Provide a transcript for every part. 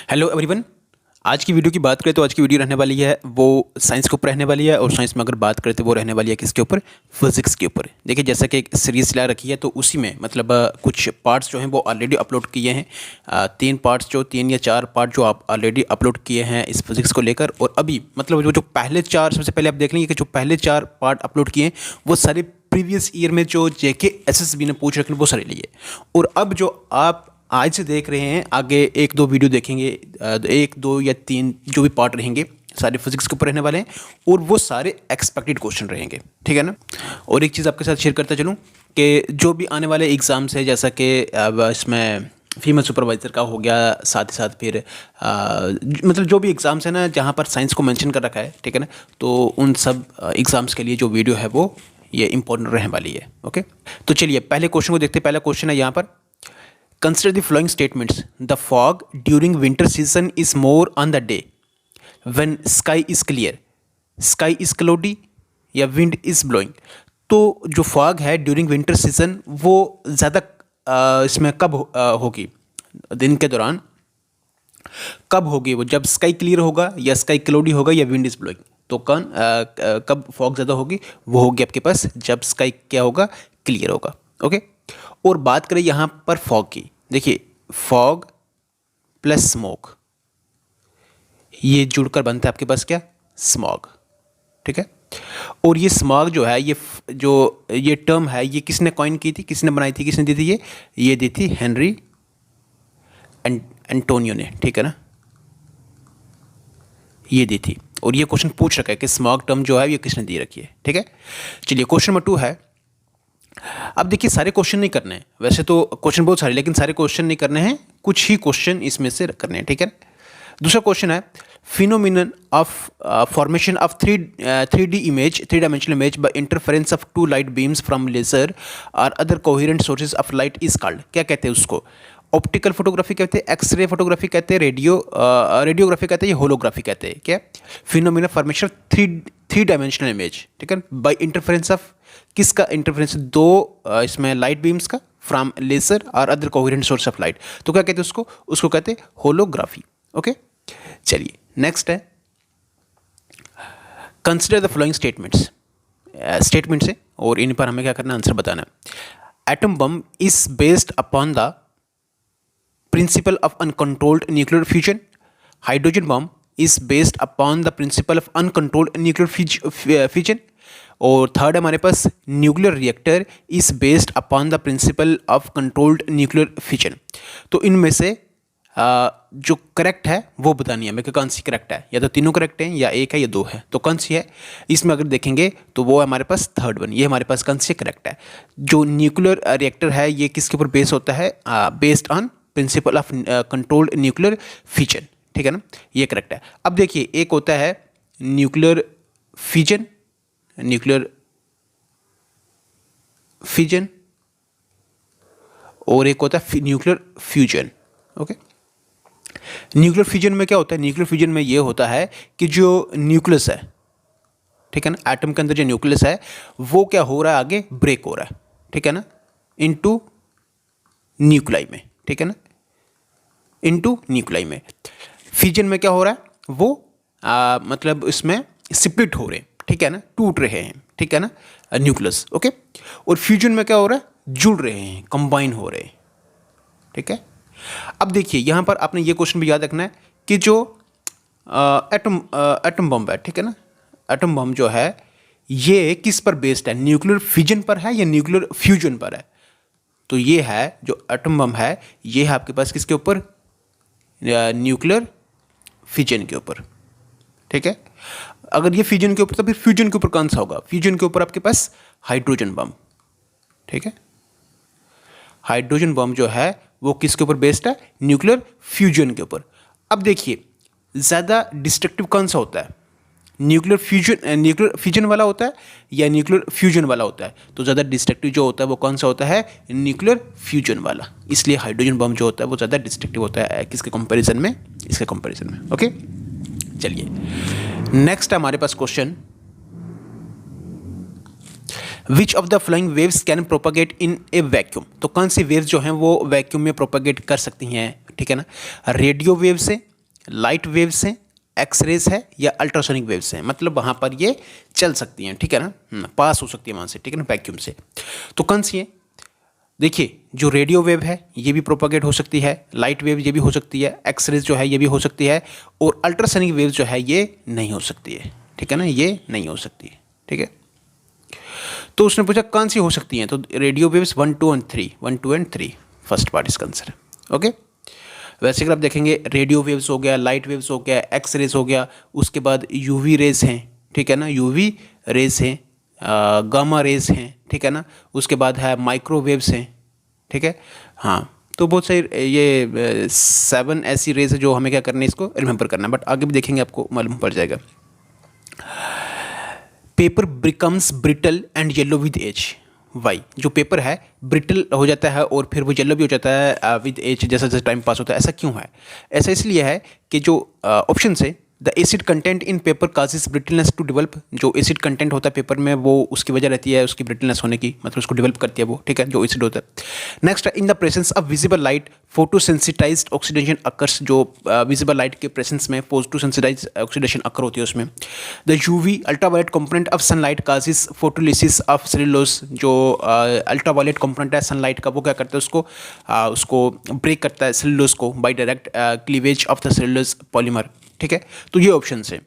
Hello everyone. आज की video की बात करें तो आज की वीडियो रहने वाली है वो साइंस के ऊपर रहने वाली है। और साइंस में अगर बात करें तो वो रहने वाली है किसके ऊपर? फिजिक्स के ऊपर। देखिए जैसा कि एक सीरीज़ चला रखी है तो उसी में मतलब कुछ पार्ट्स जो हैं वो ऑलरेडी अपलोड किए हैं। 3 या 4 पार्ट जो आप ऑलरेडी अपलोड किए हैं इस फिजिक्स को लेकर। और अभी मतलब जो पहले 4 सबसे पहले आप देख लेंगे कि जो पहले 4 पार्ट अपलोड किए हैं वो सारे प्रीवियस ईयर में जो जेके एसएसबी ने पूछ रखे वो सारे लिए। और अब जो आप आज से देख रहे हैं आगे 1-2 वीडियो देखेंगे, 1-2 या 3 जो भी पार्ट रहेंगे सारे फिजिक्स के ऊपर रहने वाले हैं। और वो सारे एक्सपेक्टेड क्वेश्चन रहेंगे, ठीक है ना। और एक चीज़ आपके साथ शेयर करता चलूँ कि जो भी आने वाले एग्ज़ाम्स है जैसा कि अब इसमें फीमेल सुपरवाइज़र का हो गया, साथ ही साथ फिर मतलब जो भी एग्ज़ाम्स है ना जहाँ पर साइंस को मेंशन कर रखा है, ठीक है ना, तो उन सब एग्ज़ाम्स के लिए जो वीडियो है वो ये इंपॉर्टेंट रहने वाली है। ओके, तो चलिए पहले क्वेश्चन को देखते हैं। पहला क्वेश्चन है यहाँ पर, consider the following statements. The fog during winter season is more on the day when sky is clear, sky is cloudy या wind is blowing. तो जो fog है ड्यूरिंग विंटर सीजन वो ज़्यादा इसमें कब होगी, दिन के दौरान कब होगी वो? जब स्काई क्लियर होगा या स्काई क्लाउडी होगा या विंड इज़ ब्लोइंग। तो कब फॉग ज़्यादा होगी? वो होगी आपके पास जब स्काई क्या होगा, क्लियर होगा। ओके, और बात करें यहाँ पर फॉग की, देखिए फॉग प्लस स्मोक ये जुड़कर बनता है आपके पास क्या? स्मॉग, ठीक है। और ये स्मॉग जो है ये टर्म है ये किसने कॉइन की थी, किसने बनाई थी, किसने दी थी? ये दी थी हेनरी एंटोनियो ने, ठीक है ना, ये दी थी। और ये क्वेश्चन पूछ रखा है कि स्मॉग टर्म जो है ये किसने दी रखी है, ठीक है। चलिए क्वेश्चन नंबर 2 है। अब देखिए सारे क्वेश्चन नहीं करने हैं, वैसे तो क्वेश्चन बहुत सारे, लेकिन सारे क्वेश्चन नहीं करने हैं, कुछ ही क्वेश्चन इसमें से करने हैं, ठीक है। दूसरा क्वेश्चन है, phenomenon of formation of 3 dimensional image by interference of 2 light beams from laser और other coherent sources of light is called. क्या कहते हैं उसको? ऑप्टिकल फोटोग्राफी कहते हैं, एक्सरे फोटोग्राफी कहते हैं, रेडियोग्राफी कहते हैं, ये होलोग्राफी कहते हैं। क्या? Phenomena formation of 3 dimensional image, ठीक है, बाय इंटरफेरेंस ऑफ किसका इंटरफेरेंस? 2 इसमें लाइट बीम्स का फ्रॉम लेजर और other coherent source of light. तो क्या कहते हैं उसको कहते हैं होलोग्राफी। ओके, चलिए नेक्स्ट है, कंसिडर द फॉलोइंग स्टेटमेंट्स है और इन पर हमें क्या करना, आंसर बताना है। Atom bomb is based upon the principle of uncontrolled nuclear fusion. Hydrogen bomb is based upon the principle of uncontrolled nuclear fission. और थर्ड हमारे पास nuclear reactor is based upon the principle of controlled nuclear fission. तो इनमें से जो correct है वो बतानी है हमें कि कौन सी करेक्ट है, या तो तीनों करेक्ट हैं या एक है या 2 है, तो कौन सी है? इसमें अगर देखेंगे तो वो हमारे पास थर्ड वन, ये हमारे पास कौन सी करेक्ट है। जो न्यूक्लियर रिएक्टर है ये किसके ऊपर बेस होता है? Based on principal of controlled nuclear fission, ठीक है ना, ये करेक्ट है। अब देखिए एक होता है न्यूक्लियर फिजन और एक होता है nuclear fusion. Okay, nuclear fusion में क्या होता है? न्यूक्लियर फ्यूजन में ये होता है कि जो न्यूक्लियस है, ठीक है ना, एटम के अंदर जो न्यूक्लियस है वो क्या हो रहा है, आगे ब्रेक हो रहा है, ठीक है ना, इनटू न्यूक्लाई में, ठीक है ना, इनटू न्यूक्लाई में। फ्यूजन में क्या हो रहा है, वो मतलब इसमें स्प्लिट हो रहे हैं, ठीक है ना, टूट रहे हैं, ठीक है ना, न्यूक्लियस। ओके, और फ्यूजन में क्या हो रहा है, जुड़ रहे हैं, कंबाइन हो रहे हैं, ठीक है। अब देखिए यहाँ पर आपने ये क्वेश्चन भी याद रखना है कि जो एटम बम है, ठीक है ना, एटम बम जो है ये किस पर बेस्ड है? न्यूक्लियर फ्यूजन पर है या न्यूक्लियर फ्यूजन पर है? तो ये है जो एटम बम है ये है आपके पास किसके ऊपर? न्यूक्लियर फ्यूजन के ऊपर, ठीक है। अगर ये फ्यूजन के ऊपर तो फिर फ्यूजन के ऊपर कौन सा होगा? फ्यूजन के ऊपर आपके पास हाइड्रोजन बम, ठीक है। हाइड्रोजन बम जो है वो किसके ऊपर बेस्ड है? न्यूक्लियर फ्यूजन के ऊपर। अब देखिए ज़्यादा डिस्ट्रक्टिव कौन सा होता है? न्यूक्लियर फ्यूजन वाला होता है या न्यूक्लियर फ्यूजन वाला होता है? तो ज़्यादा डिस्ट्रक्टिव जो होता है वो कौन सा होता है? न्यूक्लियर फ्यूजन वाला। इसलिए हाइड्रोजन बम जो होता है वो ज़्यादा डिस्ट्रक्टिव होता है किसके कंपैरिजन में? इसके कंपैरिजन में। ओके, चलिए नेक्स्ट हमारे पास question, which of the following waves can propagate in a vacuum. तो कौन सी वेव्स जो हैं वो वैक्यूम में प्रोपागेट कर सकती हैं, ठीक है ना। रेडियो वेव से, लाइट वेव्स हैं, एक्स रेज है या अल्ट्रासोनिक वेव्स हैं, मतलब वहाँ पर ये चल सकती हैं, ठीक है ना, पास हो सकती है वहाँ से, ठीक है ना, वैक्यूम से। तो कौन सी है? देखिए जो रेडियो वेव है ये भी प्रोपागेट हो सकती है, लाइट वेव ये भी हो सकती है, एक्स रेज जो है ये भी हो सकती है, और अल्ट्रासोनिक वेव जो है ये नहीं हो सकती है, ठीक है ना, ये नहीं हो सकती है, ठीक है। तो उसने पूछा कौन सी हो सकती हैं, तो radio waves 1, 2 and 3, 1, 2 and 3 first part इसका आंसर है। ओके, वैसे अगर आप देखेंगे रेडियो वेव्स हो गया, लाइट वेव्स हो गया, एक्स रेज हो गया, उसके बाद यूवी रेज हैं, ठीक है ना, यूवी रेज हैं, गामा रेज हैं, ठीक है ना, उसके बाद है माइक्रोवेव्स हैं, ठीक है। हाँ, तो बहुत सारी ये 7 ऐसी रेज है जो हमें क्या करना है, इसको रिमेंबर करना है, बट आगे भी देखेंगे आपको मालूम पड़ जाएगा। Paper becomes brittle and yellow with age, why, जो पेपर है ब्रिटल हो जाता है और फिर वो येलो भी हो जाता है विद एज, जैसा जैसा टाइम पास होता है, ऐसा क्यों है? ऐसा इसलिए है कि जो ऑप्शन से the acid content in paper causes brittleness to develop, जो एसिड कंटेंट होता है पेपर में वो उसकी वजह रहती है उसकी ब्रिटलनेस होने की, मतलब उसको डेवलप करती है वो, ठीक है, जो एसिड होता है। Next, in the presence of visible light photosensitized oxidation occurs, जो विजिबल लाइट के प्रेजेंस में फोटोसेंसिटाइज्ड ऑक्सीडेशन अकर होती है उसमें। The UV ultraviolet component of sunlight causes photolysis of cellulose, जो अल्ट्रावायलेट कंपोनेंट है सनलाइट का वो क्या करता है उसको ब्रेक करता है सेलुलोज को by direct cleavage of the cellulose polymer, ठीक है। तो ये ऑप्शन है।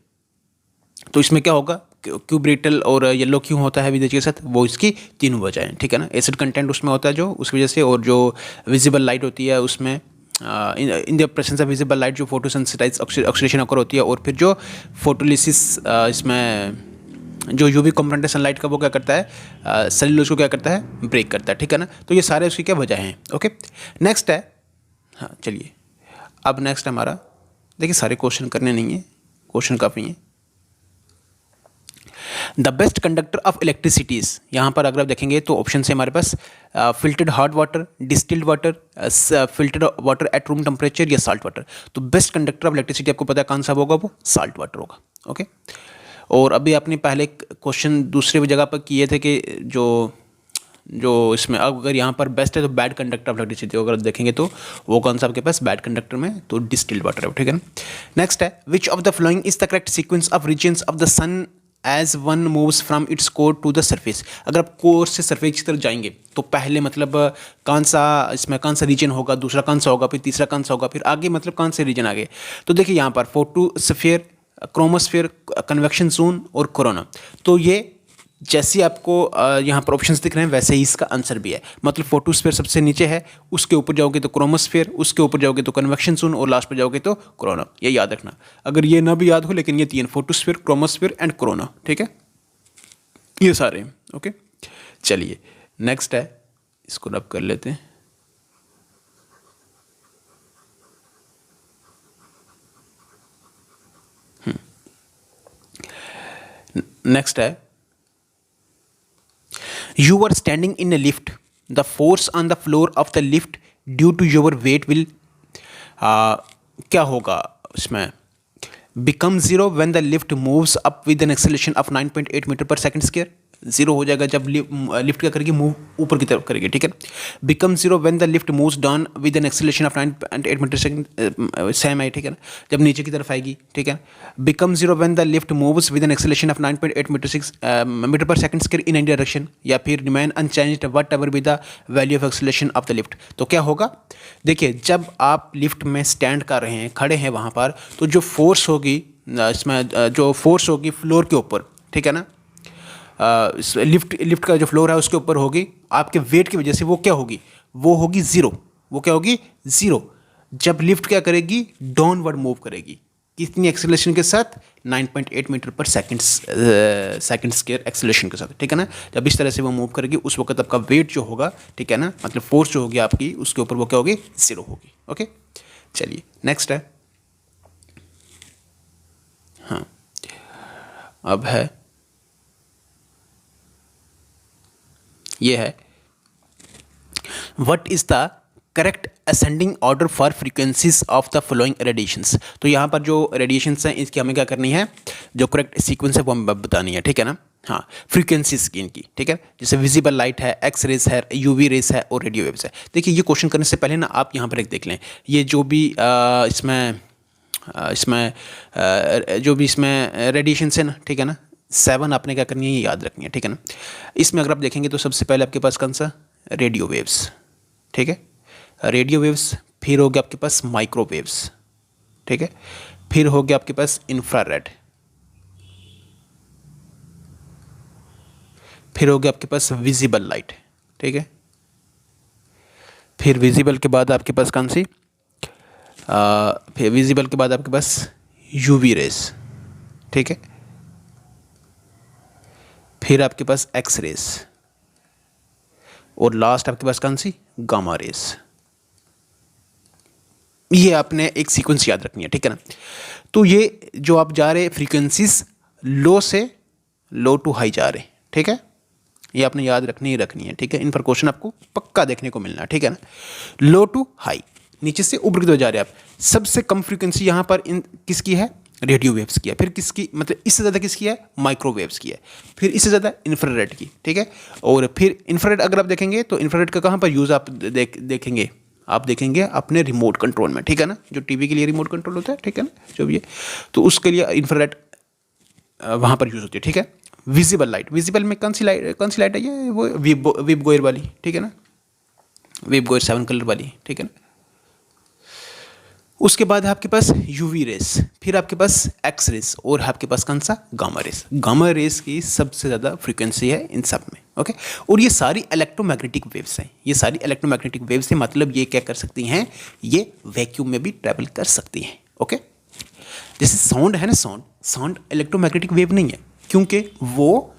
तो इसमें क्या होगा, क्यों ब्रिटल और येलो क्यों होता है विदेश के साथ, वो इसकी तीनों वजह हैं, ठीक है ना। एसिड कंटेंट उसमें होता है जो उस वजह से, और जो विजिबल लाइट होती है उसमें इन the presence of visible light जो फोटोसेंसिटाइज ऑक्सीडेशन अकर होती है, और फिर जो फोटोलिसिस इसमें जो यूवी कंपोनेंट है सनलाइट का वो क्या करता है सेलुलोज को क्या करता है ब्रेक करता है, ठीक है ना। तो ये सारे उसकी क्या वजह हैं। ओके, नेक्स्ट है, हाँ चलिए अब नेक्स्ट हमारा, देखिए सारे क्वेश्चन करने नहीं है, क्वेश्चन काफ़ी हैं। The best conductor of electricities, यहाँ पर अगर आप देखेंगे तो ऑप्शन है हमारे पास filtered hot water, distilled water, filtered water at room temperature या साल्ट वाटर। तो बेस्ट कंडक्टर ऑफ इलेक्ट्रिसिटी आपको पता है कौन सा होगा, वो साल्ट वाटर होगा। ओके, और अभी आपने पहले क्वेश्चन दूसरे जगह पर किए थे कि जो इसमें अगर यहाँ पर बेस्ट है तो बैड कंडक्टर ऑफ इलेक्ट्रिसिटी, अगर देखेंगे तो वो कौन सा आपके पास बैड कंडक्टर में, तो डिस्टिल्ड वाटर है, ठीक है ना। नेक्स्ट है, which of the following is the correct sequence of regions of the sun as one moves from its core to the surface. अगर आप कोर से सरफेस की तरफ जाएंगे तो पहले मतलब कौन सा इसमें कौन सा रीजन होगा, दूसरा कौन सा होगा, फिर तीसरा कौन सा होगा, फिर आगे मतलब कौन से रीजन आगे। तो देखिए यहाँ पर फोटोस्फीयर, क्रोमोस्फीयर, कन्वेक्शन जोन और कोरोना। तो ये जैसे आपको यहाँ पर ऑप्शंस दिख रहे हैं वैसे ही इसका आंसर भी है, मतलब फोटोस्फीयर सबसे नीचे है, उसके ऊपर जाओगे तो क्रोमोस्फीयर, उसके ऊपर जाओगे तो कन्वेक्शन जोन, और लास्ट पर जाओगे तो कोरोना। ये याद रखना, अगर ये ना भी याद हो लेकिन ये तीन, फोटोस्फीयर, क्रोमोस्फीयर एंड कोरोना, ठीक है, ये सारे हैं। ओके, चलिए नेक्स्ट है, इसको रब कर लेते हैं। नेक्स्ट है, you are standing in a lift, the force on the floor of the lift due to your weight will क्या होगा इसमें, become zero when the lift moves up with an acceleration of 9.8 metre per second square. Zero हो जाएगा जब lift क्या करेगी, move ऊपर की तरफ करेगी, ठीक है। Become zero when the lift moves down with an acceleration of 9.8 metre second, same है, ठीक है ना, जब नीचे की तरफ आएगी, ठीक है। Become zero when the lift moves with an acceleration of 9.8 metre per second square in any direction, या फिर remain unchanged whatever be the value of acceleration of the lift. तो क्या होगा, देखिए जब आप लिफ्ट में स्टैंड कर रहे हैं, खड़े हैं वहाँ पर, तो जो फोर्स होगी इसमें, जो फोर्स होगी फ्लोर के ऊपर, ठीक है ना, लिफ्ट का जो फ्लोर है उसके ऊपर होगी, आपके वेट की वजह से वो क्या होगी, वो होगी ज़ीरो। वो क्या होगी, ज़ीरो, जब लिफ्ट क्या करेगी, डाउनवर्ड मूव करेगी, कितनी एक्सेलरेशन के साथ, 9.8 metre per second square acceleration के साथ, ठीक है ना। जब इस तरह से वो मूव करेगी उस वक्त आपका वेट जो होगा, ठीक है ना, मतलब फोर्स जो होगी आपकी उसके ऊपर वो क्या होगी, ज़ीरो होगी। ओके, चलिए नेक्स्ट है, हाँ अब है, ये है, what is the correct ascending order for frequencies of the following radiations. तो यहाँ पर जो रेडिएशंस हैं इसकी हमें क्या करनी है, जो करेक्ट सीक्वेंस है वो हमें बतानी है, ठीक है ना। हाँ, फ्रीक्वेंसीज की इनकी, ठीक है, जैसे विजिबल लाइट है, एक्स रेस है, यूवी रेस है और रेडियो वेव्स है। देखिए ये क्वेश्चन करने से पहले ना आप यहाँ पर एक देख लें, ये जो भी इसमें इसमें जो भी इसमें रेडिएशन है ना, ठीक है ना, 7 आपने क्या करनी है, ये याद रखनी है, ठीक है ना। इसमें अगर आप देखेंगे तो सबसे पहले आपके पास कौन सा, रेडियो वेव्स, ठीक है, रेडियो वेव्स, फिर हो गया आपके पास माइक्रोवेव्स, ठीक है, फिर हो गया आपके पास इंफ्रारेड, फिर हो गया आपके पास विजिबल लाइट, ठीक है, फिर विजिबल के बाद आपके पास कौन सी, फिर विजिबल के बाद आपके पास यूवी रेस, ठीक है, फिर आपके पास एक्स रेस, और लास्ट आपके पास कौन सी, गामा रेस। ये आपने एक सीक्वेंस याद रखनी है, ठीक है ना। तो ये जो आप जा रहे फ्रीक्वेंसीज लो से लो टू हाई जा रहे, ठीक है, ये आपने याद रखनी ही रखनी है, ठीक है। इन पर क्वेश्चन आपको पक्का देखने को मिलना है, ठीक है ना। लो टू हाई, नीचे से ऊपर की तरफ जा रहे हैं आप। सबसे कम फ्रीक्वेंसी यहाँ पर इन किसकी है, रेडियो वेव्स की है। फिर किसकी, मतलब इससे ज़्यादा किसकी है, माइक्रोवेव्स की है। फिर इससे ज़्यादा इंफ्रारेड की, ठीक है। और फिर इंफ्रारेड अगर आप देखेंगे तो इंफ्रारेड का कहाँ पर यूज़ आप देखेंगे, आप देखेंगे अपने रिमोट कंट्रोल में, ठीक है ना, जो टीवी के लिए रिमोट कंट्रोल होता है, ठीक है ना, जो भी है, तो उसके लिए इंफ्रारेड वहाँ पर यूज़ होती है, ठीक है। विजिबल लाइट, विजिबल में कौन सी लाइट है, ये वो वीब गोयर वाली, ठीक है ना, वीब गोयर 7 कलर वाली, ठीक है ना। उसके बाद है आपके पास यूवी रेस, फिर आपके पास एक्स रेस, और आपके पास कौन सा, गामा रेस। गामा रेस की सबसे ज़्यादा फ्रीक्वेंसी है इन सब में, ओके। और ये सारी इलेक्ट्रोमैग्नेटिक वेव्स हैं, ये सारी इलेक्ट्रोमैग्नेटिक वेव्स हैं, मतलब ये क्या कर सकती हैं, ये वैक्यूम में भी ट्रैवल कर सकती हैं, ओके। जैसे साउंड है ना, साउंड इलेक्ट्रोमैग्नेटिक वेव नहीं है, क्योंकि वो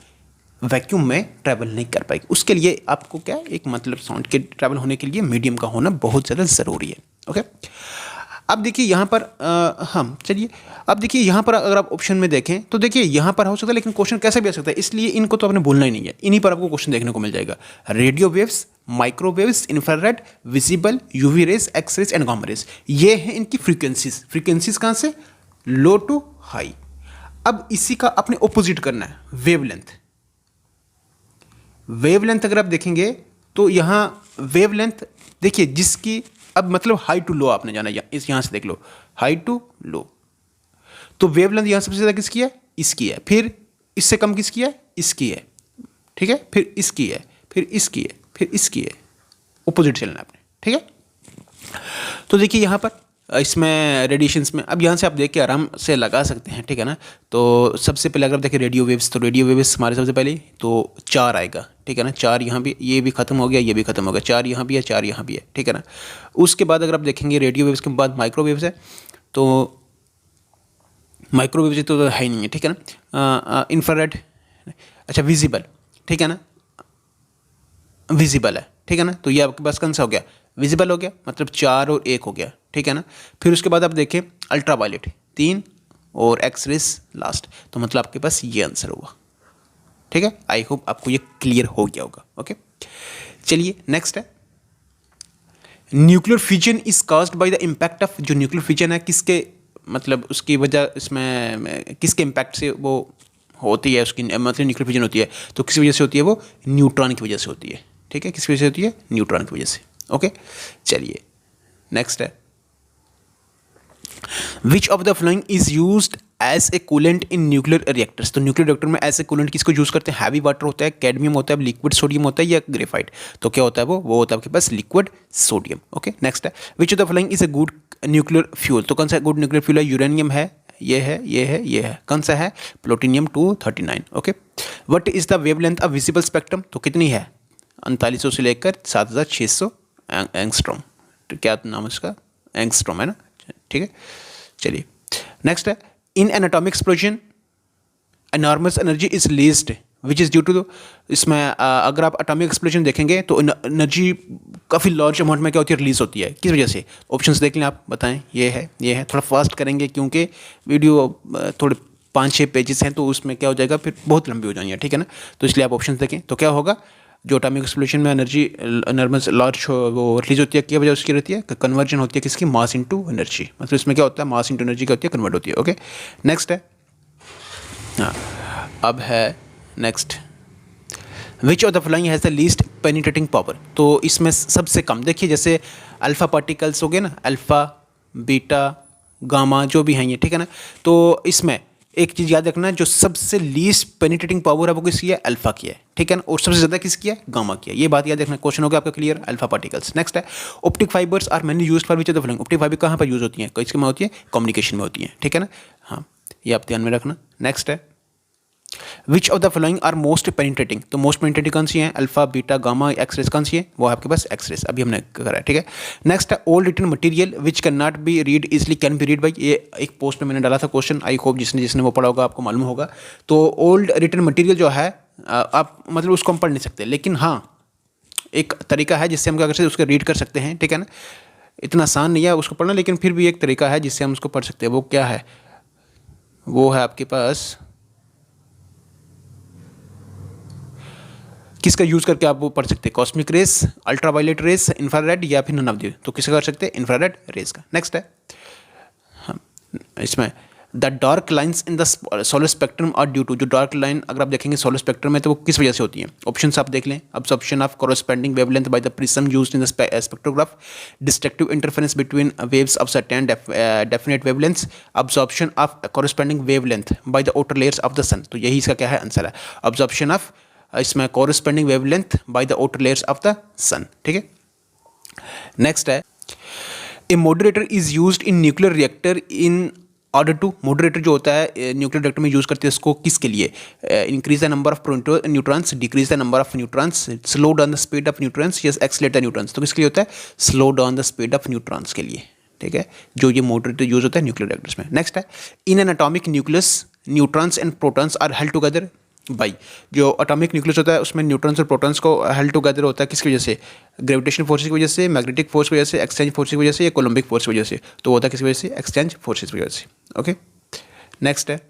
वैक्यूम में ट्रैवल नहीं कर पाएगी। उसके लिए आपको क्या, एक मतलब साउंड के ट्रैवल होने के लिए मीडियम का होना बहुत ज़्यादा ज़रूरी है, ओके। अब देखिए यहाँ पर हम चलिए, अब देखिए यहाँ पर अगर आप ऑप्शन में देखें तो देखिए यहाँ पर हो सकता है, लेकिन क्वेश्चन कैसे भी आ सकता है, इसलिए इनको तो आपने भूलना ही नहीं है। इन्हीं पर आपको क्वेश्चन देखने को मिल जाएगा, radio waves, microwaves, infrared, visible, UV rays, X rays and gamma rays. ये हैं इनकी फ्रीक्वेंसीज कहाँ से, लो टू हाई। अब इसी का अपने ऑपोजिट करना है, वेवलेंथ। वेवलेंथ अगर आप देखेंगे तो यहाँ वेवलेंथ देखिए, जिसकी अब मतलब हाई टू लो आपने जाना, इस यहाँ से देख लो, हाई टू लो, तो वेवलेंथ यहाँ सबसे ज़्यादा किसकी है, इसकी है। फिर इससे कम किसकी है, इसकी है, ठीक है, फिर इसकी है, फिर इसकी है, फिर इसकी है, ऑपोजिट चलना है आपने, ठीक है। तो देखिए यहाँ पर इसमें रेडिएशंस में, अब यहाँ से आप देख के आराम से लगा सकते हैं, ठीक है ना। तो सबसे पहले अगर आप देखें रेडियो वेव्स, तो रेडियो वेव्स हमारे सबसे पहले तो 4 आएगा, ठीक है ना, 4 यहाँ भी, ये भी खत्म हो गया, ये भी खत्म हो गया, 4 यहाँ भी है, 4 यहाँ भी है, ठीक है ना। उसके बाद अगर आप देखेंगे रेडियो वेव्स के बाद माइक्रोवेव्स है, तो माइक्रोवेव्स तो है ही नहीं है, ठीक है ना। इंफ्रारेड, अच्छा विजिबल, ठीक है ना, विजिबल है, ठीक है ना। तो ये आपके पास कौन सा हो गया, विजिबल हो गया, मतलब 4 और 1 हो गया, ठीक है ना। फिर उसके बाद आप देखें अल्ट्रावायलेट 3 और एक्स रेस लास्ट, तो मतलब आपके पास ये आंसर होगा, ठीक है। आई होप आपको ये क्लियर हो गया होगा, ओके। चलिए नेक्स्ट है, nuclear fusion is caused by the impact of, जो न्यूक्लियर फ्यूजन है किसके, मतलब उसकी वजह, इसमें किसके इम्पैक्ट से वो होती है, उसकी मतलब न्यूक्लियर फ्यूजन होती है, तो किस वजह से होती है, वो न्यूट्रॉन की वजह से होती है, ठीक है। किस वजह से होती है, न्यूट्रॉन की वजह से, ओके। चलिए नेक्स्ट है, which of the following is used as a coolant in nuclear reactors. तो न्यूक्लियर रिएक्टर में एज ए कूलेंट किसको यूज़ करते हैं, हैवी वाटर होता है, कैडमियम होता है, लिक्विड सोडियम होता है, या ग्रेफाइट। तो क्या होता है, वो होता है आपके पास लिक्विड सोडियम, ओके। नेक्स्ट है, which of the following is a good nuclear fuel. तो कौन सा गुड न्यूक्लियर फ्यूल है, यूरेनियम है, ये है, ये है, ये है, कौन सा है, plutonium 239, okay. What is the wavelength of visible spectrum, तो कितनी है, 3900 से लेकर 7600 एंगस्ट्रॉम, तो क्या नाम है उसका, एंगस्ट्रॉम है ना, ठीक है। चलिए नेक्स्ट है, in an atomic explosion enormous energy is released which is due to, इसमें अगर आप एटॉमिक एक्सप्लोजन देखेंगे तो एनर्जी काफ़ी लार्ज अमाउंट में क्या होती है, रिलीज होती है, किस वजह से, ऑप्शंस देख लें आप, बताएं। ये है, थोड़ा फास्ट करेंगे क्योंकि वीडियो थोड़े 5-6 पेजेस हैं, तो उसमें क्या हो जाएगा, फिर बहुत लंबी हो जाएंगी, ठीक है ना। तो इसलिए आप ऑप्शंस देखें, तो क्या होगा, जो एटॉमिक एक्सप्लोजन में एनर्जी एनॉर्मस लार्ज वो रिलीज होती है, क्या वजह उसकी रहती है, कन्वर्जन होती है किसकी, मास इनटू एनर्जी, मतलब इसमें क्या होता है, मास इनटू एनर्जी क्या होती है, कन्वर्ट होती है, ओके। नेक्स्ट है, हाँ अब है next, which of the following has the least penetrating power. तो इसमें सबसे कम, देखिए जैसे अल्फ़ा पार्टिकल्स हो गए ना, अल्फ़ा, बीटा, गामा जो भी हैं ये, ठीक है ना। तो इसमें एक चीज़ याद रखना, जो सबसे लीस्ट पेनिट्रेटिंग पावर है वो किसकी है, अल्फा की है, ठीक है ना, और सबसे ज़्यादा किसकी है, गामा की है। ये बात याद रखना, क्वेश्चन होगा आपका क्लियर, अल्फा पार्टिकल्स। नेक्स्ट है optic fibres are mainly used for which of the following. Optic fibre कहाँ पर यूज़ होती हैं, किसके में होती है, कम्युनिकेशन में होती हैं, ठीक है ना। हाँ, ये आप ध्यान में रखना। नेक्स्ट है which of the following are most penetrating. तो मोस्ट पेनिट्रेटिंग कौन सी है, अल्फा, बीटा, गामा, एक्सरेस कौन सी है, वो आपके पास एक्सरेस, अभी हमने करा है, ठीक है। नेक्स्ट है all written material which can not be read easily can be read by. ये एक पोस्ट में मैंने डाला था क्वेश्चन, आई होप जिसने जिसने वो पढ़ा होगा आपको मालूम होगा। तो ओल्ड रिटन मटेरियल जो है आप मतलब उसको हम पढ़ नहीं सकते, लेकिन हाँ एक तरीका है जिससे हम क्या कर सकते हैं, उसको रीड कर सकते हैं, ठीक है ना। इतना आसान नहीं है उसको पढ़ना, लेकिन फिर भी एक तरीका है जिससे हम उसको पढ़ सकते हैं। वो क्या है, वो है आपके पास किसका यूज़ करके आप वो पढ़ सकते हैं, cosmic rays, ultraviolet rays, infrared, या फिर नन ऑफ द। तो किसका कर सकते हैं, इंफ्रारेड रेस का। नेक्स्ट है हाँ, इसमें the dark lines in the solar spectrum are due to. जो डार्क लाइन अगर आप देखेंगे सोलर स्पेक्ट्रम में तो वो किस वजह से होती हैं, ऑप्शंस आप देख लें। Absorption of corresponding wavelength by the prism used in the spectrograph, destructive interference between waves of certain definite wavelengths, absorption of corresponding wavelength by the outer layers of the sun. तो यही इसका क्या है, answer है absorption of इसमें corresponding wavelength by the outer layers of the sun, ठीक है। Next है a moderator is used in nuclear reactor in order to. Moderator जो होता है न्यूक्लियर रिएक्टर में यूज करते हैं इसको किसके लिए, increase the number of neutrons, decrease the number of neutrons, slow down the speed of neutrons, yes accelerate the neutrons. तो किसके लिए होता है, slow down the speed of neutrons के लिए, ठीक है, जो ये मॉडरेटर यूज होता है न्यूक्लियर रिएक्टर्स में। नेक्स्ट है in an atomic nucleus neutrons and protons are held together by. जो एटॉमिक न्यूक्लियस होता है उसमें न्यूट्रॉन्स और प्रोटॉन्स को हेल्ड टुगेदर होता है किसकी वजह से, ग्रेविटेशन फोर्स की वजह से, मैग्नेटिक फोर्स की वजह से, एक्सचेंज फोर्स की वजह से, या कोलम्बिक फोर्स की वजह से। तो होता है किस वजह से, एक्सचेंज फोर्सेस की वजह से, ओके। नेक्स्ट है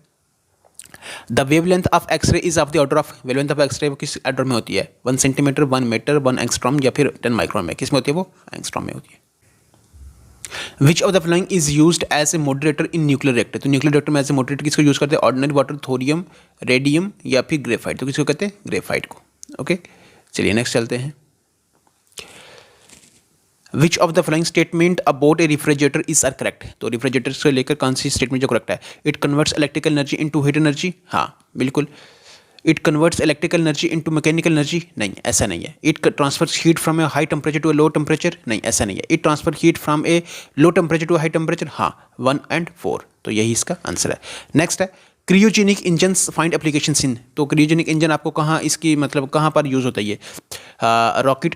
the wavelength of X ray is of the order of. Wavelength of X ray किस ऑर्डर में होती है, 1 सेंटीमीटर, 1 मीटर, 1 एंगस्ट्रॉम, या फिर 10 माइक्रोन में, किस में होती है, वो एंगस्ट्रॉम में होती है। Which of the following is used as a moderator in nuclear reactor. तो न्यूक्लियर रिएक्टर में एज ए मॉडरेटर किसको यूज करते हैं, ऑर्डिनरी वाटर, थोरियम, रेडियम, या फिर ग्रेफाइट। तो किसको कहते हैं, ग्रेफाइट को, ओके। चलिए नेक्स्ट चलते हैं। Which of the following statement about a refrigerator is are correct. तो रेफ्रिजरेटर से लेकर कौन सी स्टेटमेंट जो करेक्ट है, it converts electrical energy into heat energy, हाँ बिल्कुल। It converts electrical energy into mechanical energy, नहीं ऐसा नहीं है। It transfers heat from a high temperature to a low temperature, नहीं ऐसा नहीं है। It transfer heat from a low temperature to high temperature, हाँ 1 और 4। तो यही इसका आंसर है। नेक्स्ट है क्रियोजेनिक इंजन्स फाइंड एप्लीकेशन इन। तो क्रियोजेनिक इंजन आपको कहाँ इसकी मतलब कहाँ पर यूज़ होता है, ये रॉकेट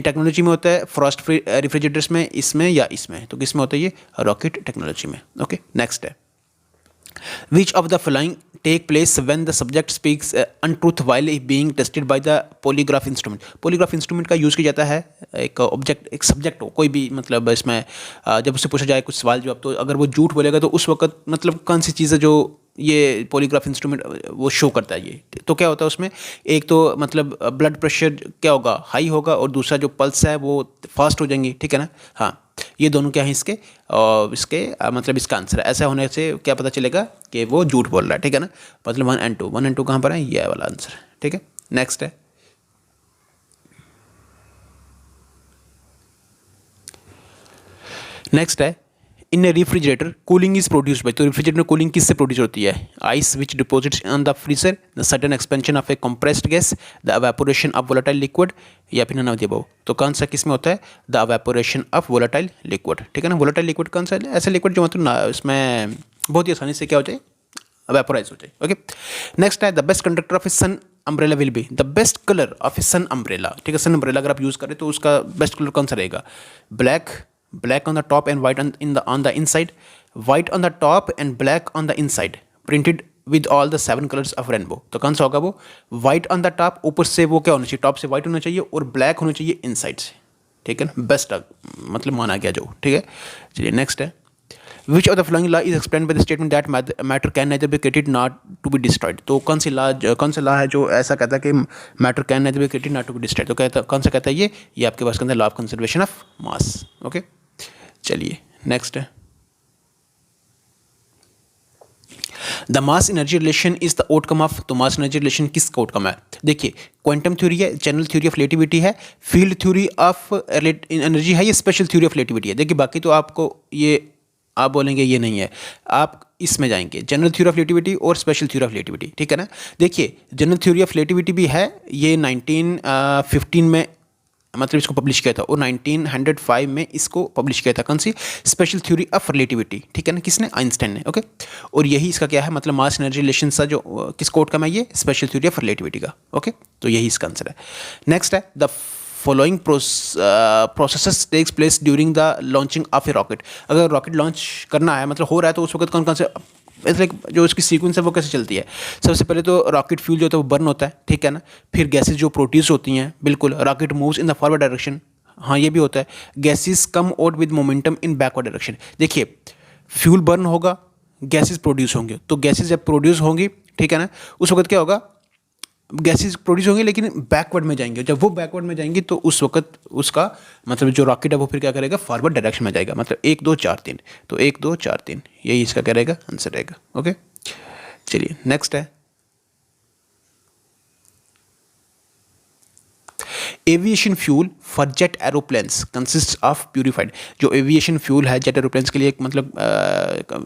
टेक्नोलॉजी में होता है, फ्रॉस्ट फ्री रेफ्रिजरेटर्स में, इसमें या इसमें। तो किस में होता है ये, रॉकेट टेक्नोलॉजी में, ओके। नेक्स्ट है which of the following take place when the subject speaks untruth while being tested by the polygraph instrument. Polygraph instrument का यूज़ किया जाता है एक ऑब्जेक्ट, एक सब्जेक्ट हो कोई भी, मतलब इसमें जब उससे पूछा जाए कुछ सवाल जवाब, तो अगर वो झूठ बोलेगा तो उस वक्त मतलब कौन सी चीज़ है जो ये पॉलीग्राफ इंस्ट्रूमेंट वो शो करता है। ये तो क्या होता है उसमें, एक तो मतलब ब्लड प्रेशर क्या होगा, हाई होगा, और दूसरा जो पल्स है वो फास्ट हो जाएंगी, ठीक है ना। हाँ ये दोनों क्या हैं इसके, और इसके मतलब इसका आंसर है। ऐसा होने से क्या पता चलेगा कि वो झूठ बोल रहा है, ठीक है ना। मतलब 1 और 2, 1 और 2 कहाँ पर है, ये वाला आंसर, ठीक है। नेक्स्ट है इन refrigerator cooling is produced by. तो रेफ्रिजरेटर में कूलिंग किससे प्रोड्यूस होती है, ice which deposits on the freezer, the sudden expansion of A compressed gas, the evaporation of volatile liquid, या फिर नन ऑफ द अबव। तो कौन सा किस में होता है, the evaporation of volatile liquid, ठीक है ना। वोलेटाइल लिक्विड कौन सा है, ऐसा लिक्विड जो मतलब इसमें बहुत ही आसानी से क्या हो जाए, वेपोराइज हो जाए, ओके। नेक्स्ट है the best conductor of a sun umbrella will be. The best colour of a sun umbrella, ठीक है। सन अम्ब्रेला अगर आप यूज़ करें तो उसका बेस्ट कलर कौन सा रहेगा, black on the top and white on the inside, white on the top and black on the inside, printed with all the 7 colors of rainbow। तो कौन सा होगा वो, white on the top, ऊपर से वो क्या होना चाहिए, टॉप से white होना चाहिए और black होना चाहिए इनसाइड से, ठीक है ना। बेस्ट मतलब माना गया जो, ठीक है। चलिए नेक्स्ट है which of the following law is explain by the statement that matter can neither be created not to be destroyed. तो कौन सा लॉ है जो ऐसा कहता है कि matter can neither be created not to be destroyed. तो कहता कौन सा कहता है ये आपके पास कहता है law of conservation of mass, okay. चलिए नेक्स्ट है the mass energy relation is the outcome of. तो मास एनर्जी रिलेशन किसका आउटकम है, देखिए क्वांटम थ्योरी है, जनरल थ्योरी ऑफ रिलेटिविटी है, फील्ड थ्योरी ऑफ एनर्जी है, ये स्पेशल थ्योरी ऑफ रिलेटिविटी है। देखिए बाकी तो आपको ये आप बोलेंगे ये नहीं है, आप इसमें जाएंगे जनरल थ्योरी ऑफ रिलेटिविटी और स्पेशल थ्योरी ऑफ रिलेटिविटी, ठीक है ना। देखिए जनरल थ्योरी ऑफ रिलेटिविटी भी है, ये 1915 में मतलब इसको पब्लिश किया था, और 1905 में इसको पब्लिश किया था। कौन सी? स्पेशल थ्योरी ऑफ रिलेटिविटी, ठीक है ना, किसने? आइंस्टाइन ने। ओके, और यही इसका क्या है मतलब मास एनर्जी रिलेशन सा जो किस कोड का मैं ये स्पेशल थ्योरी ऑफ रिलेटिविटी का। ओके, तो यही इसका आंसर है। नेक्स्ट है the following process takes place during the launching of a rocket. अगर रॉकेट लॉन्च करना है मतलब हो रहा है तो उस वक्त कौन कौन से लाइक जो उसकी सीक्वेंस है वो कैसे चलती है? सबसे पहले तो रॉकेट फ्यूल जो होता है वो बर्न होता है, ठीक है ना। फिर गैसेज जो प्रोड्यूस होती हैं, बिल्कुल, rocket moves in the forward direction, हाँ ये भी होता है। Gases come out with momentum in backward direction. देखिए फ्यूल बर्न होगा, गैसेज प्रोड्यूस होंगे, तो गैसेज जब प्रोड्यूस होंगी, ठीक है ना, उस वक्त क्या होगा? गैसेज प्रोड्यूस होंगे लेकिन बैकवर्ड में जाएंगे। जब वो बैकवर्ड में जाएंगी तो उस वक्त उसका मतलब जो रॉकेट है वो फिर क्या करेगा? फॉरवर्ड डायरेक्शन में जाएगा, मतलब 1 2 4 3, तो 1 2 4 3 यही इसका क्या रहेगा? आंसर रहेगा। ओके, चलिए नेक्स्ट है aviation fuel for jet aeroplanes consist of purified. जो एविएशन फ्यूल है जेट एरोप्लेन्स के लिए एक मतलब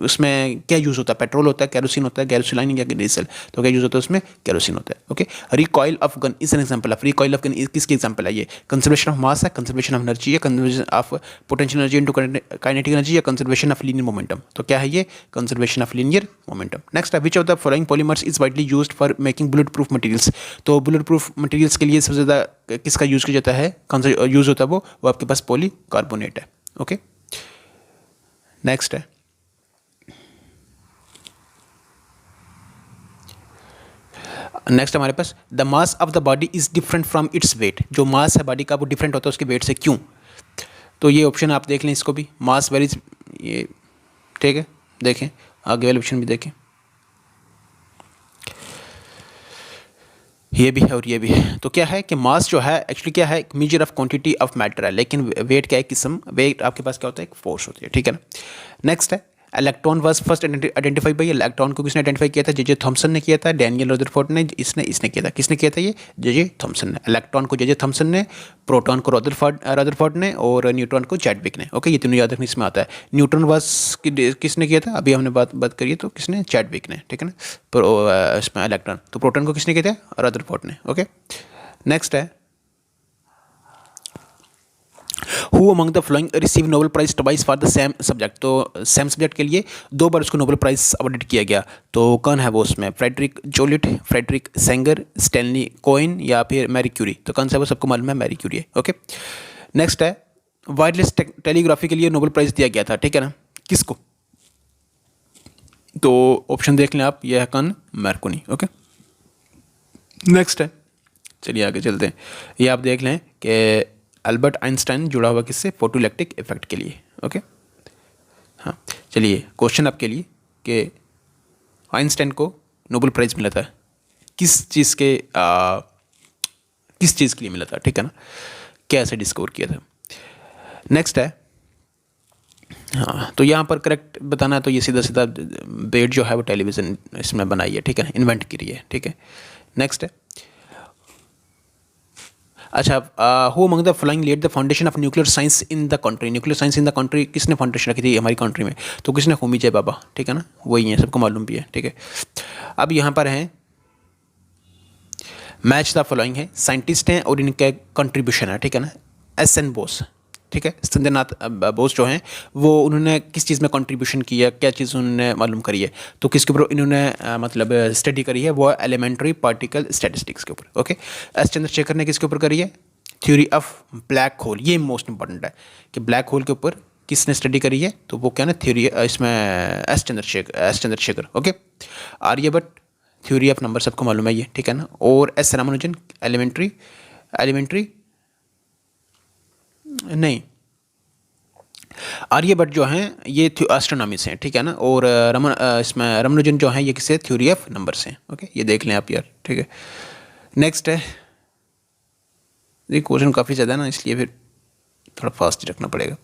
उसमें क्या यूज़ होता है? पेट्रोल होता है, कैरोसिन होता है, गैसोलीन या डीजल, तो क्या यूज़ होता है उसमें? कैरोसिन होता है। Okay, recoil of gun is an example of, recoil of gun किसकी एग्जांपल है? ये कंजर्वेशन ऑफ मास है, कंजर्वेशन ऑफ एनर्जी है, conservation of potential energy into kinetic energy, या कंजर्वेशन ऑफ लीनियर मोमेंटम। तो क्या है ये? Conservation of linear momentum. Next है which of the following polymers is widely used for making bullet proof materials. तो bullet proof materials के लिए सबसे ज़्यादा किसका यूज़ किया जाता है? कौन सा यूज़ होता है? वो आपके पास पॉलीकार्बोनेट है। ओके, नेक्स्ट है नेक्स्ट हमारे पास the mass of the body is different from its weight. जो मास है बॉडी का वो डिफरेंट होता है उसके वेट से, क्यों? तो ये ऑप्शन आप देख लें, इसको भी मास वेरीज, ये ठीक है, देखें आगे वाले ऑप्शन भी देखें, ये भी है और ये भी है। तो क्या है कि मास जो है एक्चुअली क्या है? Measure of quantity of matter है, लेकिन वेट क्या है? किस्म, वेट आपके पास क्या होता है? एक फोर्स होती है, ठीक है ना। नेक्स्ट है electron was first identify by, electron को किसने आइडेंटिफाई किया था? जे थॉमसन ने किया था, डैनियल रदरफोर्ड ने, इसने किया था। किसने किया था? ये जे थॉमसन ने। इलेक्ट्रॉन को जे थॉमसन ने, प्रोटॉन को रदरफोर्ड ने, और न्यूट्रॉन को चैडविक ने। ओके, ये तीनों याद रखने इसमें आता है। न्यूट्रॉन वाज किसने किया था? अभी हमने बात करी है, तो किसने? चैडविक ने, ठीक है ना। इसमें इलेक्ट्रॉन, तो प्रोटॉन को किसने किया था? रदरफोर्ड ने। ओके, नेक्स्ट है who among the following receive Nobel prize twice for the same subject. तो सेम सब्जेक्ट के लिए 2 बार उसको नोबेल प्राइज अवार्डेड किया गया। तो कौन है वो उसमें? Frederick Joliot, Frederick Sanger, Stanley Cohen, या फिर मैरी क्यूरी। तो कौन सा है वो? सबको मालूम है, मैरी क्यूरी है। ओके, नेक्स्ट है वायरलेस टेलीग्राफी के लिए नोबेल प्राइज दिया गया था, ठीक है ना, किसको? तो ऑप्शन देख लें आप, यह है कौन? मार्कोनी। ओके, नेक्स्ट है, चलिए आगे चलते हैं। ये आप देख लें कि अल्बर्ट आइंस्टाइन जुड़ा हुआ किससे? फोटोइलेक्ट्रिक इफेक्ट के लिए। ओके, हाँ, चलिए क्वेश्चन आपके लिए कि आइंस्टाइन को नोबेल प्राइज मिला था किस चीज़ के लिए मिला था, ठीक है ना, कैसे डिस्कवर किया था। नेक्स्ट है हाँ, तो यहाँ पर करेक्ट बताना है तो ये सीधा सीधा बेट जो है वो टेलीविज़न इसमें बनाई है, ठीक है, इन्वेंट की है, ठीक है। नेक्स्ट है अच्छा, who among the following led the foundation of nuclear science in the country. Nuclear science in the country किसने फाउंडेशन रखी थी हमारी कंट्री में? तो किसने? होमी जे बाबा, ठीक है ना, वही है, सबको मालूम भी है, ठीक है। अब यहाँ पर हैं मैच द फॉलोइंग है, साइंटिस्ट हैं और इनका कंट्रीब्यूशन है, ठीक है ना। एस.एन. बोस, ठीक है, सत्येंद्रनाथ बोस जो हैं वो उन्होंने किस चीज़ में कंट्रीब्यूशन किया, क्या चीज़ उन्होंने मालूम करी है? तो किसके ऊपर इन्होंने मतलब स्टडी करी है? वो एलिमेंट्री पार्टिकल स्टैटिस्टिक्स के ऊपर। ओके, एस चंद्रशेखर ने किसके ऊपर करी है? Theory of black hole. ये मोस्ट इंपॉर्टेंट है कि ब्लैक होल के ऊपर किसने स्टडी करी है? तो वो क्या ना थ्योरी इसमें S Chandrasekhar. Okay, Aryabhata theory of number सबको मालूम है ये, ठीक है ना। और एस रामानुजन एलिमेंट्री नहीं, आर्यभट्ट जो हैं ये एस्ट्रोनॉमी से हैं, ठीक है ना। और इसमें रामानुजन जो हैं ये किससे? थ्योरी ऑफ नंबर से। ओके, ये देख लें आप यार, ठीक है। नेक्स्ट है, ये क्वेश्चन काफ़ी ज़्यादा है ना, इसलिए फिर थोड़ा फास्ट रखना पड़ेगा।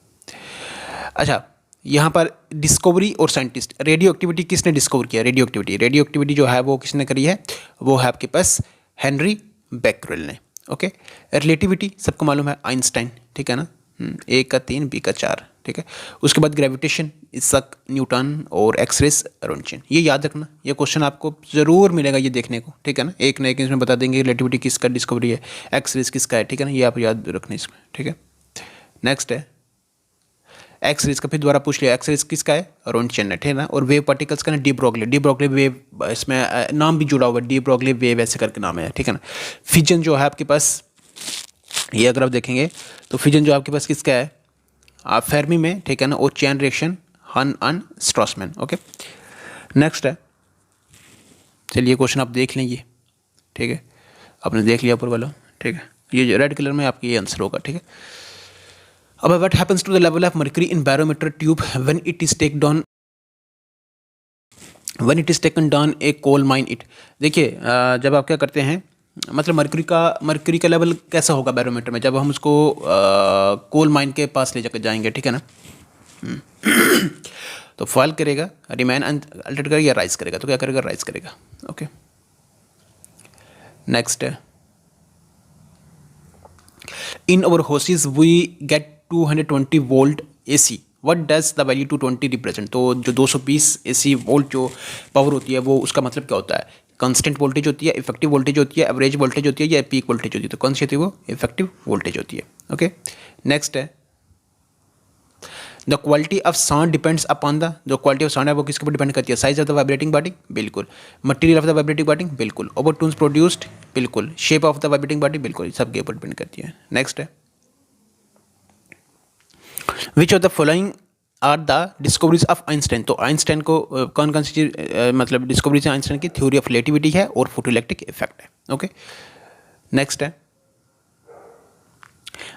अच्छा, यहाँ पर डिस्कवरी और साइंटिस्ट, रेडियो एक्टिविटी किसने डिस्कवर किया? रेडियो एक्टिविटी जो है वो किसने करी है? वो है आपके पास हेनरी बेकरेल ने। ओके, रिलेटिविटी सबको मालूम है, आइंस्टाइन, ठीक है ना। ए का 3, बी का 4, ठीक है। उसके बाद ग्रेविटेशन, इसक, न्यूटन और एक्सरेस रोंचेन, ये याद रखना। ये क्वेश्चन आपको ज़रूर मिलेगा ये देखने को, ठीक है ना। एक ना एक इसमें बता देंगे रिलेटिविटी किसका डिस्कवरी है, एक्सरेस किसका है, ठीक है ना। ये आप याद रखना इसमें, ठीक है। नेक्स्ट है एक्स रेज का, फिर दोबारा पूछ लिया एक्स रेज किसका है, रोंचेन है, ठीक है ना। और वेव पार्टिकल्स का ना डी ब्रोगली वेव, इसमें नाम भी जुड़ा हुआ है, डी ब्रोगली वेव ऐसे करके नाम है, ठीक है ना। फिजन जो है आपके पास, ये अगर आप देखेंगे तो फिजन जो आपके पास किसका है, आप फेर्मी में, ठीक है ना। और चैन रिएक्शन हन अन स्ट्रॉसमैन, ओके। नेक्स्ट है, चलिए क्वेश्चन आप देख लें ये, ठीक है। आपने देख लिया ऊपर वाला, ठीक है। ये रेड कलर में आपकी ये आंसर होगा, ठीक है। अब what happens to the level of mercury in barometer tube when it is taken down a coal mine it. देखिए जब आप क्या करते हैं, मतलब मर्क्यूरी का लेवल कैसा होगा बैरोमीटर में, जब हम उसको कोल माइन के पास ले जाकर जाएंगे, ठीक है ना। तो फॉल करेगा, रिमेन अल्टरेट करेगा या राइज करेगा, तो क्या करेगा, राइज करेगा, ओके। नेक्स्ट है, in our houses we get 220 volt AC, what does the value 220 represent. तो जो 220 AC वोल्ट जो पावर होती है वो उसका मतलब क्या होता है, कांस्टेंट वोल्टेज होती है, इफेक्टिव वोल्टेज होती है, एवरेज वोल्टेज होती है या पीक वोल्टेज होती है। तो कौन सी होती है वो, इफेक्टिव वोल्टेज होती है, ओके। नेक्स्ट है, the quality of sound depends upon the, जो क्वालिटी ऑफ साउंड है वो किसके ऊपर डिपेंड करती है, size of the vibrating body, बिल्कुल। Material of the vibrating body, बिल्कुल। ओवर टून्स प्रोड्यूस्ड, बिल्कुल। Shape of the vibrating body, बिल्कुल, सबके ऊपर डिपेंड करती है। नेक्स्ट है, which of the following are the discoveries of Einstein. तो आइंस्टाइन को कौन कौन सी चीज मतलब डिस्कवरीज है आइंस्टाइन की, थ्योरी ऑफ रिलेटिविटी है और फोटोइलेक्ट्रिक इफेक्ट है, ओके। नेक्स्ट है,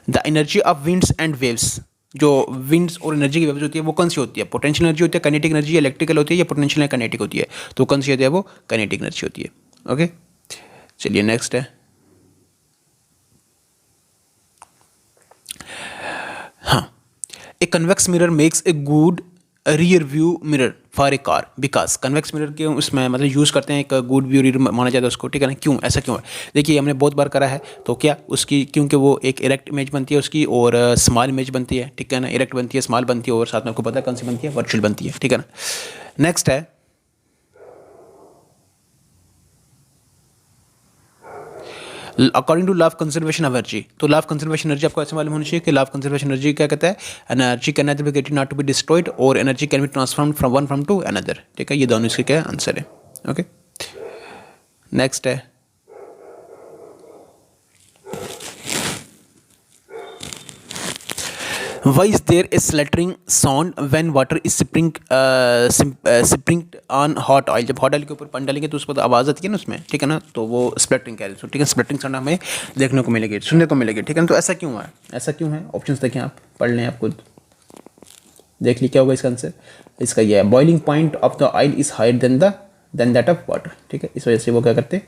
the energy of winds and waves. जो विंड्स और एनर्जी की वेव्स होती है वो कौन सी होती है, पोटेंशियल एनर्जी होती है, काइनेटिक एनर्जी इलेक्ट्रिकल होती है, या पोटेंशियल या काइनेटिक होती है। तो कौन सी होती है वो, काइनेटिक एनर्जी होती है, ओके। चलिए नेक्स्ट है, हाँ, a convex mirror makes a good rear view mirror for a car, because convex mirror के उसमें मतलब यूज़ करते हैं, एक गुड व्यू मिरर माना जाता है उसको, ठीक है ना। क्यों, ऐसा क्यों है, देखिए हमने बहुत बार करा है, तो क्या उसकी, क्योंकि वो एक इरेक्ट इमेज बनती है उसकी और स्मॉल इमेज बनती है, ठीक है ना। इरेक्ट बनती है, स्मॉल बनती है और साथ में आपको पता है कौन सी बनती है, वर्चुअल बनती है, ठीक है ना। नेक्स्ट है, according to law of conservation energy. तो लॉ ऑफ कंजर्वेशन एनर्जी आपको ऐसे मालूम होनी चाहिए कि लॉ ऑफ कंजर्वेशन एनर्जी क्या कहता है, energy can not be created not to be destroyed, और energy can be transformed from one from to another, ठीक है। ये दोनों इसके क्या आंसर है, ओके। नेक्स्ट है, why is there a slattering sound when water is sprinkled on hot oil। जब हॉट ऑयल के ऊपर पानी डालेंगे तो उस पर आवाज़ आती है ना उसमें, ठीक है ना। तो वो स्प्लैटरिंग कह रहे हैं, ठीक है। स्प्लैटरिंग साउंड हमें देखने को मिलेगी, सुनने को मिलेगी, ठीक है ना। तो ऐसा क्यों है, ऐसा क्यों है, ऑप्शंस देखें आप, पढ़ लें आप खुद, देख ली क्या होगा इसका आंसर। इसका ये है, boiling point of the oil is higher than that of water, ठीक है। इस वजह से वो क्या करते हैं।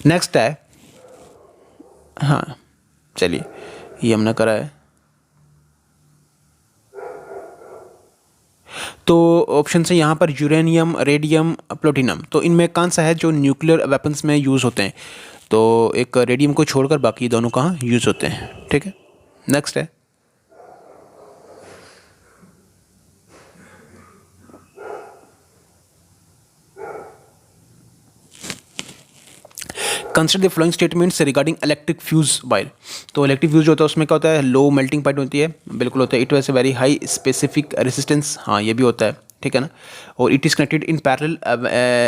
नेक्स्ट है, हाँ चलिए ये हमने करा है। तो ऑप्शन है यहाँ पर यूरेनियम, रेडियम, प्लूटोनियम। तो इनमें कौन सा है जो न्यूक्लियर वेपन्स में यूज़ होते हैं। तो एक रेडियम को छोड़कर बाकी दोनों कहाँ यूज़ होते हैं, ठीक है। नेक्स्ट है, consider the flowing statements regarding electric fuse wire. तो इलेक्ट्रिक फ्यूज जो होता है उसमें क्या होता है, लो मेल्टिंग पॉइंट होती है, बिल्कुल होता है। इट वैसे वेरी हाई स्पेसिफिक रेसिस्टेंस, हाँ ये भी होता है, ठीक है ना। और it is connected in parallel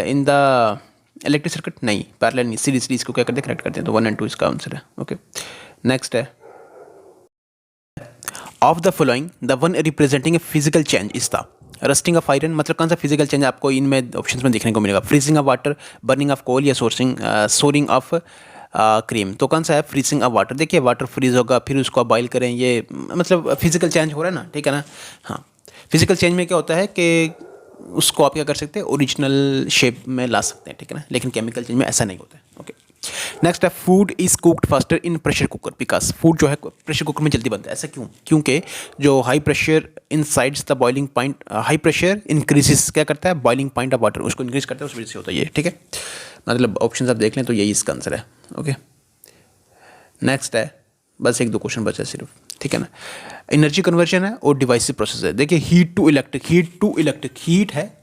in the electric circuit, नहीं पैरेलल नहीं, सीरीज इसको क्या करते हैं, कनेक्ट करते हैं। तो 1 और 2 इसका आंसर है, ओके। नेक्स्ट है, of the following the one representing a physical change is the rusting of iron. मतलब कौन सा फिजिकल चेंज आपको इनमें ऑप्शंस में देखने को मिलेगा, freezing of water, burning of coal, या सोरिंग ऑफ क्रीम। तो कौन सा है, फ्रीजिंग ऑफ वाटर। देखिए वाटर फ्रीज होगा, फिर उसको आप बॉयल करें, ये मतलब फिजिकल चेंज हो रहा है ना, ठीक है ना। हाँ, फिजिकल चेंज में क्या होता है कि उसको आप क्या कर सकते हैं, ओरिजिनल शेप में ला सकते हैं, ठीक है ना। लेकिन केमिकल चेंज में ऐसा नहीं होता है, ओके। नेक्स्ट है, food is cooked faster in pressure cooker, because food जो है प्रेशर कुकर में जल्दी बनता है। ऐसा क्यों, क्योंकि जो high pressure insides the boiling point, high pressure increases क्या करता है, बॉइलिंग पॉइंट ऑफ वाटर उसको इंक्रीज करता है, उस वजह से होता है ये, ठीक है। मतलब ऑप्शन आप देख लें तो यही इसका आंसर है, ओके। नेक्स्ट है, बस 1-2 क्वेश्चन बचा है सिर्फ, ठीक है ना। एनर्जी कन्वर्जन है और डिवाइसिव प्रोसेस है। देखिए हीट टू इलेक्ट्रिक, हीट है,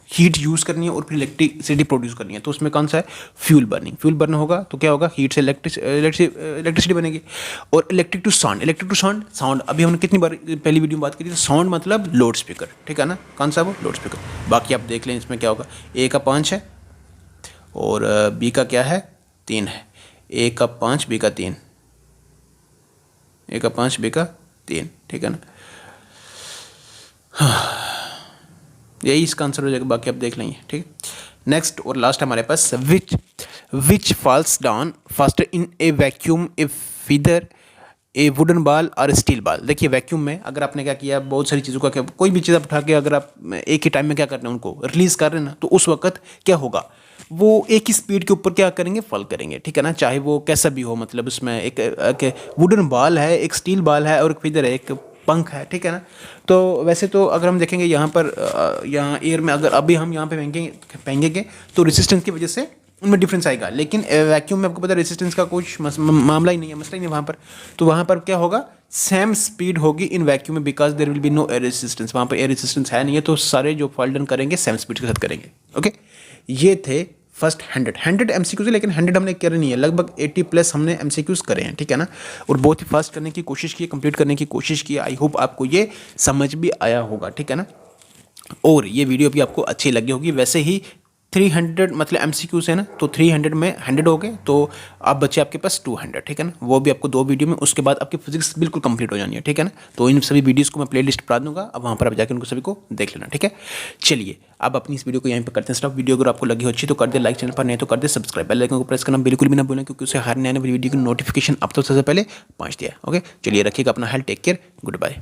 हीट यूज़ करनी है और फिर इलेक्ट्रिसिटी प्रोड्यूस करनी है, तो उसमें कौन सा है, फ्यूल बर्न होगा, तो क्या होगा, हीट से इलेक्ट्रिसिटी बनेगी। और इलेक्ट्रिक टू साउंड अभी हमने कितनी बार पहली वीडियो में बात करी थी, साउंड मतलब लाउड स्पीकर, ठीक है ना, कौन सा वो, लाउड स्पीकर। बाकी आप देख लें इसमें क्या होगा, ए का 5 है और बी का क्या है, 3 है, ए का 5 बी का 3, ए का 5 बी का 3, ठीक है ना। यही इसका आंसर हो जाएगा, बाकी आप देख लेंगे, ठीक है। नेक्स्ट और लास्ट हमारे पास which falls down faster in a vacuum if either a wooden ball और स्टील बॉल। देखिए वैक्यूम में अगर आपने क्या किया, बहुत सारी चीज़ों का क्या, कोई भी चीज़ आप उठा के अगर आप एक ही टाइम में क्या कर रहे हैं, उनको रिलीज़ कर रहे हैं ना, तो उस वक्त क्या होगा, वो एक ही स्पीड के ऊपर क्या करेंगे, फॉल करेंगे, ठीक है ना, चाहे वो कैसा भी हो। मतलब उसमें एक वुडन बॉल है, एक स्टील बॉल है और एक फीदर है, एक पंख है, ठीक है ना। तो वैसे तो अगर हम देखेंगे यहाँ पर यहाँ एयर में अगर अभी हम यहाँ पे फेंकेंगे तो रेसिस्टेंस की वजह से उनमें डिफरेंस आएगा, लेकिन वैक्यूम में आपको पता है रेसिस्टेंस का कुछ मामला ही नहीं है, मसला ही नहीं वहाँ पर। तो वहाँ पर क्या होगा, सेम स्पीड होगी इन वैक्यूम में, because there will be no air resistance, वहाँ पर एयर रेसिस्टेंस है नहीं है, तो सारे जो फॉल डन करेंगे सेम स्पीड के साथ करेंगे। ओके, ये थे फर्स्ट 100 MCQs, लेकिन 100 हमने करे नहीं है, लगभग 80+ हमने MCQs करे हैं, ठीक है ना। और बहुत ही फास्ट करने की कोशिश की, कंप्लीट करने की कोशिश की। आई होप आपको ये समझ भी आया होगा, ठीक है ना। और ये वीडियो भी आपको अच्छी लगी होगी। वैसे ही 300 मतलब MCQs है ना, तो 300 में 100 हो गए, तो आप बचे आपके पास 200, ठीक है ना। वो भी आपको 2 वीडियो में, उसके बाद आपकी फिजिक्स बिल्कुल कंप्लीट हो जानी है, ठीक है ना। तो इन सभी वीडियोस को मैं प्लेलिस्ट बना दूंगा, अब वहाँ पर आप जाकर उनको सभी को देख लेना, ठीक है। चलिए अब अपनी इस वीडियो को यहीं पर करते हैं स्टॉप। वीडियो अगर आपको लगी हो अच्छी तो कर दे लाइक, चैनल पर नहीं तो कर दे सब्सक्राइब, बेल आइकन को प्रेस करना बिल्कुल भी ना भूलें, क्योंकि उससे हर नए वीडियो की नोटिफिकेशन अब तो सबसे पहले पहुँचती है। ओके, चलिए रखिएगा अपना health, take care, good bye.